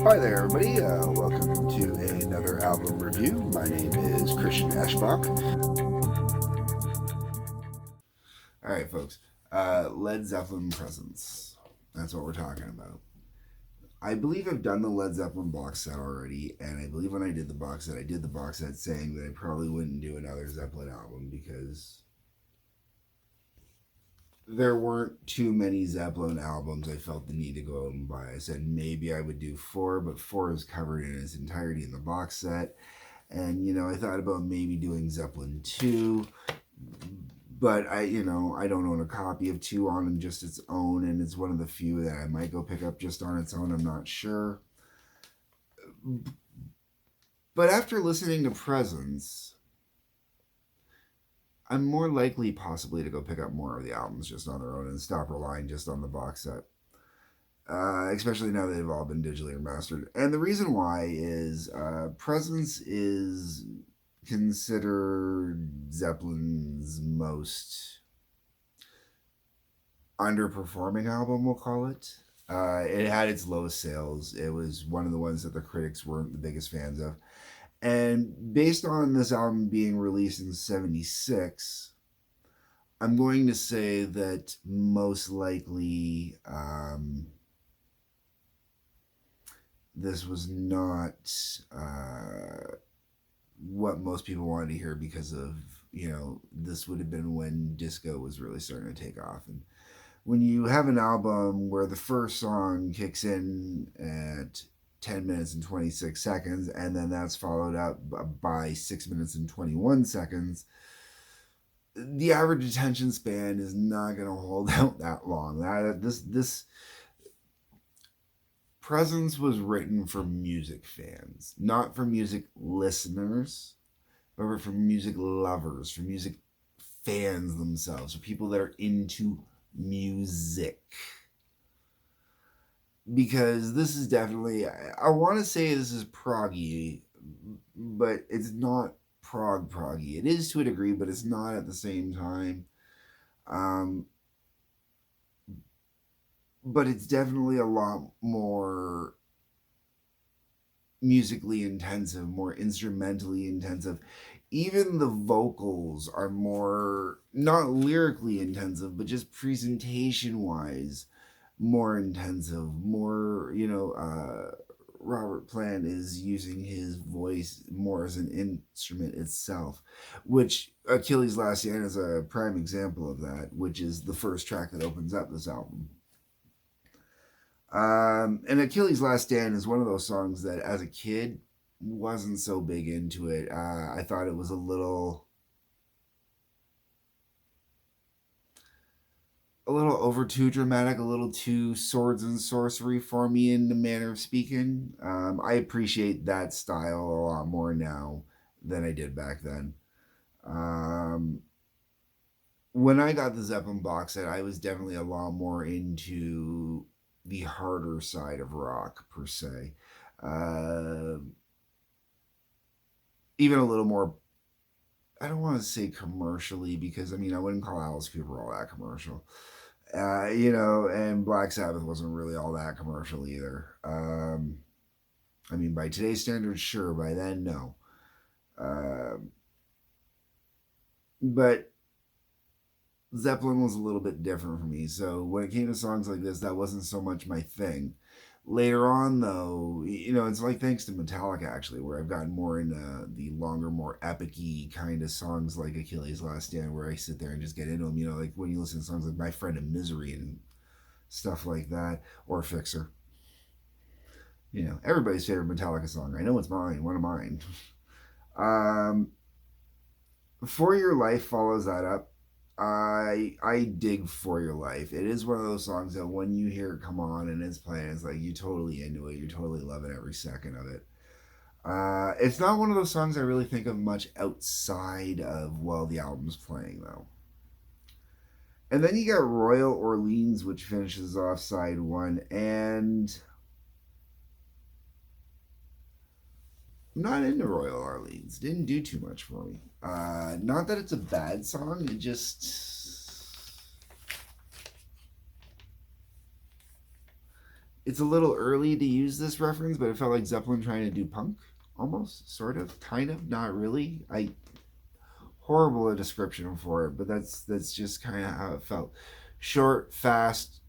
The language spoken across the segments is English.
Hi there, everybody. Welcome to another album review. My name is Christian Eschbach. All right, folks. Led Zeppelin Presence. That's what we're talking about. I believe I've done the Led Zeppelin box set already, and I believe when I did the box set, I did the box set saying that I probably wouldn't do another Zeppelin album because there weren't too many Zeppelin albums I felt the need to go out and buy. I said maybe I would do four, but four is covered in its entirety in the box set. And, I thought about maybe doing Zeppelin 2, but I don't own a copy of 2 on just its own, and it's one of the few that I might go pick up just on its own. I'm not sure. But after listening to Presence, I'm more likely possibly to go pick up more of the albums just on their own and stop relying just on the box set. Especially now that they've all been digitally remastered. And the reason why is Presence is considered Zeppelin's most underperforming album, we'll call it. It had its lowest sales. It was one of the ones that the critics weren't the biggest fans of. And based on this album being released in '76, I'm going to say that most likely this was not what most people wanted to hear because of, this would have been when disco was really starting to take off. And when you have an album where the first song kicks in at 10 minutes and 26 seconds, and then that's followed up by 6 minutes and 21 seconds, the average attention span is not going to hold out that long. This Presence was written for music fans, not for music listeners, but for music lovers, for music fans themselves, for people that are into music. Because this is definitely, I want to say this is proggy, but it's not proggy. It is to a degree, but it's not at the same time. But it's definitely a lot more musically intensive, more instrumentally intensive. Even the vocals are more, not lyrically intensive, but just presentation wise, more intensive, more, Robert Plant is using his voice more as an instrument itself, which Achilles' Last Stand is a prime example of that, which is the first track that opens up this album. And Achilles' Last Stand is one of those songs that as a kid wasn't so big into it. I thought it was a little over too dramatic, a little too swords and sorcery for me in the manner of speaking. I appreciate that style a lot more now than I did back then. When I got the Zeppelin box set, I was definitely a lot more into the harder side of rock, per se. Even a little more, I don't want to say commercially, because I wouldn't call Alice Cooper all that commercial. And Black Sabbath wasn't really all that commercial either. By today's standards, sure. By then, no. But Zeppelin was a little bit different for me. So when it came to songs like this, that wasn't so much my thing. Later on, though, it's like thanks to Metallica, actually, where I've gotten more into the longer, more epic-y kind of songs like Achilles' Last Stand, where I sit there and just get into them. Like when you listen to songs like My Friend in Misery and stuff like that, or Fixer. Everybody's favorite Metallica song. I know it's mine, one of mine. For Your Life follows that up. I dig For Your Life. It is one of those songs that when you hear it come on and it's playing, it's like you're totally into it. You're totally loving every second of it. It's not one of those songs I really think of much outside of while the album's playing, though. And then you got Royal Orleans, which finishes off side one, and I'm not into Royal Orleans. Didn't do too much for me. Not that it's a bad song, it just it's a little early to use this reference, but it felt like Zeppelin trying to do punk, almost, sort of, kind of, not really. I horrible a description for it, but that's just kind of how it felt. Short, fast,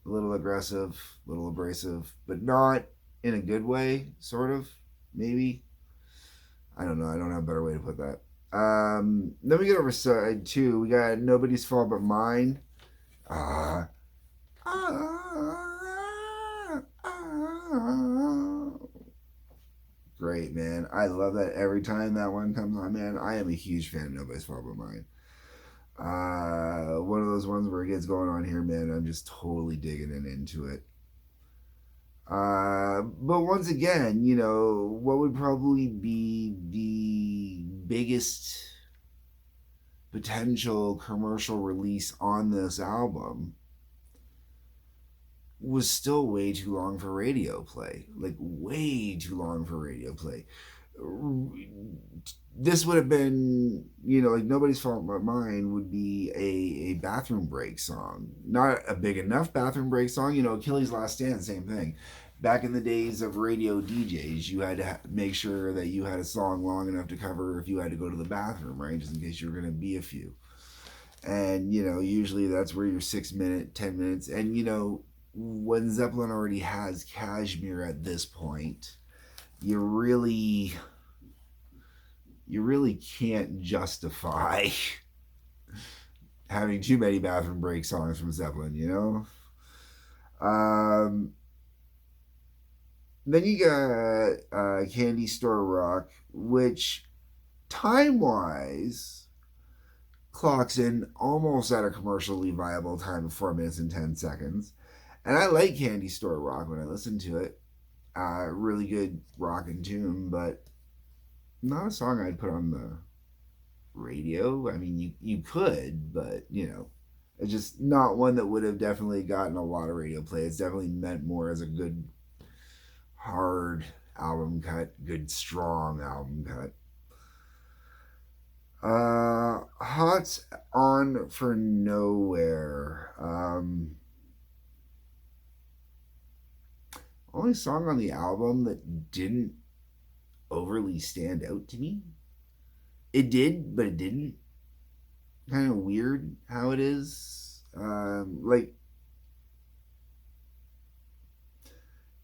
a little aggressive, a little abrasive, but not in a good way, sort of, maybe. I don't know. I don't have a better way to put that. Then we get over side two. We got Nobody's Fault But Mine. Uh, Great, man. I love that every time that one comes on, man. I am a huge fan of Nobody's Fault But Mine. One of those ones where it gets going on here, man. I'm just totally digging it into it. But once again, what would probably be the biggest potential commercial release on this album was still way too long for radio play. Like, way too long for radio play. This would have been, like Nobody's Fault But Mine would be a bathroom break song. Not a big enough bathroom break song. Achilles' Last Stand, same thing. Back in the days of radio DJs, you had to make sure that you had a song long enough to cover if you had to go to the bathroom, right? Just in case you were going to be a few. And, usually that's where your 6 minute, 10 minutes. And, when Zeppelin already has Kashmir at this point, you really can't justify having too many bathroom break songs from Zeppelin, Then you got Candy Store Rock, which time-wise clocks in almost at a commercially viable time of 4 minutes and 10 seconds. And I like Candy Store Rock when I listen to it. Really good rock and tune, but not a song I'd put on the radio. I mean, you could, but, it's just not one that would have definitely gotten a lot of radio play. It's definitely meant more as a good, hard album cut, good, strong album cut. Hot's On for Nowhere. Only song on the album that didn't overly stand out to me. It did, but it didn't. Kind of weird how it is.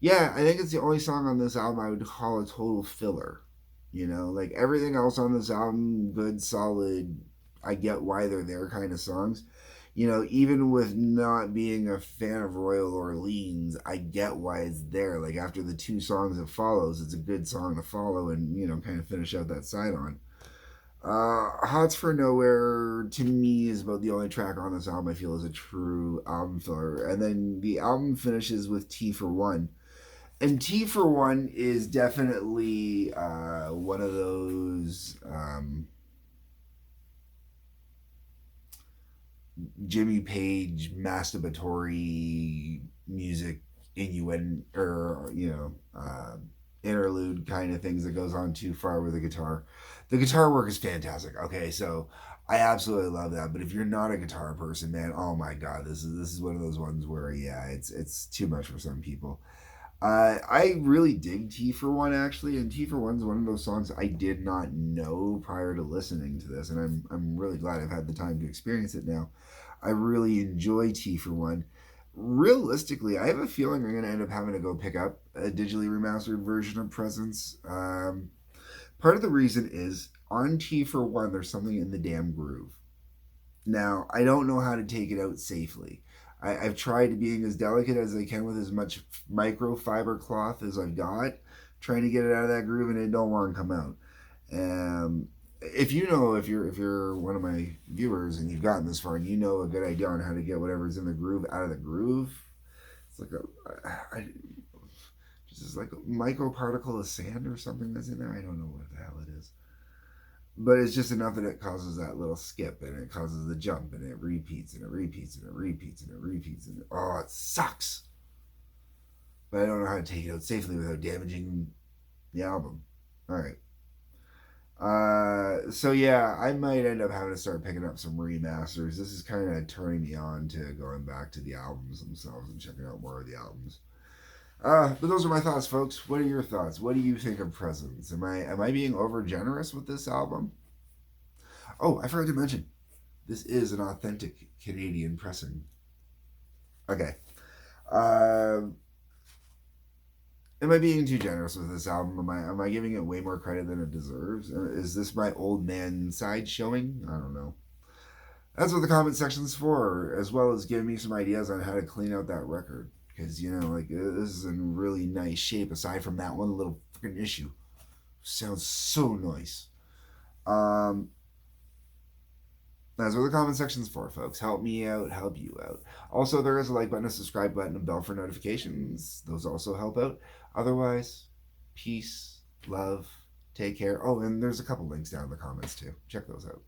Yeah, I think it's the only song on this album I would call a total filler. Like everything else on this album, good, solid, I get why they're there kind of songs. Even with not being a fan of Royal Orleans, I get why it's there. Like after the two songs it follows, it's a good song to follow and, kind of finish out that side on. Hots for Nowhere to me is about the only track on this album I feel is a true album filler. And then the album finishes with T for One. And T for One is definitely one of those Jimmy Page masturbatory music innuendo or interlude kind of things that goes on too far with the guitar. The guitar work is fantastic. Okay, so I absolutely love that. But if you're not a guitar person, man, oh my god, this is one of those ones where it's too much for some people. I really dig T for One actually, and T for One's one of those songs I did not know prior to listening to this, and I'm really glad I've had the time to experience it now. I really enjoy T for One. Realistically, I have a feeling I'm going to end up having to go pick up a digitally remastered version of Presence. Part of the reason is on T for One, there's something in the damn groove. Now, I don't know how to take it out safely. I've tried being as delicate as I can with as much microfiber cloth as I've got, trying to get it out of that groove, and it don't want to come out. If you're one of my viewers and you've gotten this far and you know a good idea on how to get whatever's in the groove out of the groove, it's like just like a microparticle of sand or something that's in there. I don't know what the hell it is. But it's just enough that it causes that little skip and it causes the jump and it repeats and it repeats and it repeats and it repeats and oh, it sucks. But I don't know how to take it out safely without damaging the album. All right. So yeah, I might end up having to start picking up some remasters. This is kind of turning me on to going back to the albums themselves and checking out more of the albums. But those are my thoughts, folks. What are your thoughts? What do you think of Presence? Am I being over generous with this album? Oh, I forgot to mention, this is an authentic Canadian pressing. Okay. Uh, am I being too generous with this album? Am I giving it way more credit than it deserves? Is this my old man side showing? I don't know. That's what the comment section's for, as well as giving me some ideas on how to clean out that record. Because, like, this is in really nice shape, aside from that one little freaking issue. Sounds so nice. Um, that's what the comment section's for, folks. Help me out, help you out. Also, there is a like button, a subscribe button, a bell for notifications. Those also help out. Otherwise, peace, love, take care. Oh, and there's a couple links down in the comments, too. Check those out.